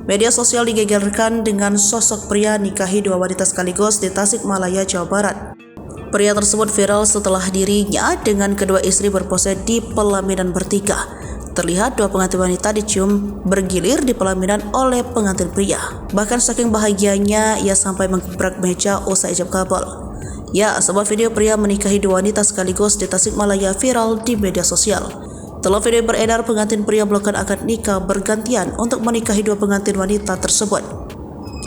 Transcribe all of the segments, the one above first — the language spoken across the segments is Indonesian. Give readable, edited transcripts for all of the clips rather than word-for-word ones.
Media sosial digegerkan dengan sosok pria nikahi dua wanita sekaligus di Tasikmalaya, Jawa Barat. Pria tersebut viral setelah dirinya dengan kedua istri berpose di pelaminan bertiga. Terlihat dua pengantin wanita dicium bergilir di pelaminan oleh pengantin pria. Bahkan saking bahagianya, ia sampai menggebrak meja usai ijab kabul. Ya, sebuah video pria menikahi dua wanita sekaligus di Tasikmalaya viral di media sosial. Setelah video beredar, pengantin pria melakukan akad nikah bergantian untuk menikahi dua pengantin wanita tersebut.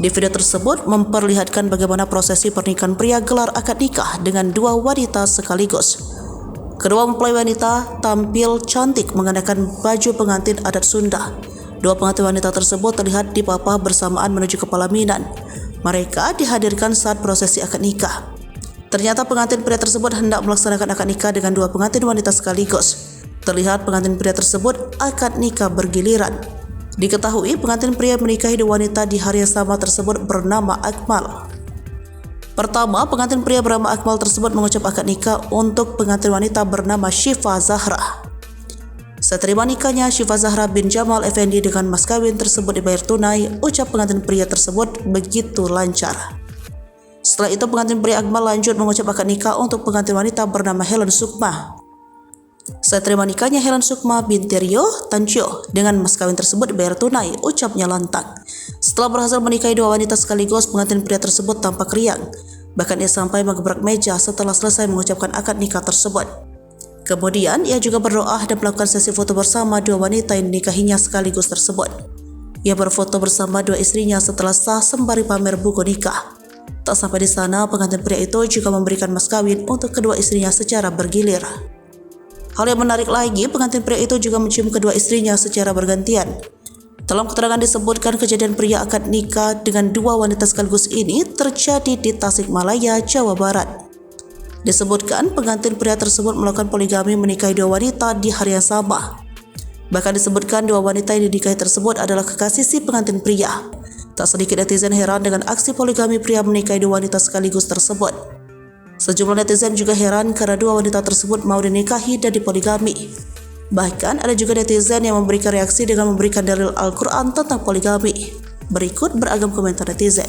Di video tersebut memperlihatkan bagaimana prosesi pernikahan pria gelar akad nikah dengan dua wanita sekaligus. Kedua mempelai wanita tampil cantik mengenakan baju pengantin adat Sunda. Dua pengantin wanita tersebut terlihat dipapah bersamaan menuju ke pelaminan. Mereka dihadirkan saat prosesi akad nikah. Ternyata pengantin pria tersebut hendak melaksanakan akad nikah dengan dua pengantin wanita sekaligus. Terlihat pengantin pria tersebut akad nikah bergiliran. Diketahui pengantin pria menikahi dua wanita di hari yang sama tersebut bernama Akmal. Pertama, pengantin pria bernama Akmal tersebut mengucap akad nikah untuk pengantin wanita bernama Syifa Zahra. Seterima nikahnya, Syifa Zahra bin Jamal Effendi dengan mas kawin tersebut dibayar tunai, ucap pengantin pria tersebut begitu lancar. Setelah itu pengantin pria Akmal lanjut mengucap akad nikah untuk pengantin wanita bernama Helen Sukma. Saya terima nikahnya Helen Sukma binti Rio Tancio dengan mas kawin tersebut dibayar tunai, ucapnya lantang. Setelah berhasil menikahi dua wanita sekaligus, pengantin pria tersebut tampak riang. Bahkan ia sampai menggebrak meja setelah selesai mengucapkan akad nikah tersebut. Kemudian ia juga berdoa dan melakukan sesi foto bersama dua wanita yang dinikahinya sekaligus tersebut. Ia berfoto bersama dua istrinya setelah sah sembari pamer buku nikah. Tak sampai di sana, pengantin pria itu juga memberikan mas kawin untuk kedua istrinya secara bergilir. Hal yang menarik lagi, pengantin pria itu juga mencium kedua istrinya secara bergantian. Dalam keterangan disebutkan kejadian pria akad nikah dengan dua wanita sekaligus ini terjadi di Tasikmalaya, Jawa Barat. Disebutkan pengantin pria tersebut melakukan poligami menikahi dua wanita di hari yang sama. Bahkan disebutkan dua wanita yang dinikahi tersebut adalah kekasih si pengantin pria. Tak sedikit netizen heran dengan aksi poligami pria menikahi dua wanita sekaligus tersebut. Sejumlah netizen juga heran karena dua wanita tersebut mau dinikahi dan dipoligami. Bahkan ada juga netizen yang memberikan reaksi dengan memberikan dalil Al-Quran tentang poligami. Berikut beragam komentar netizen.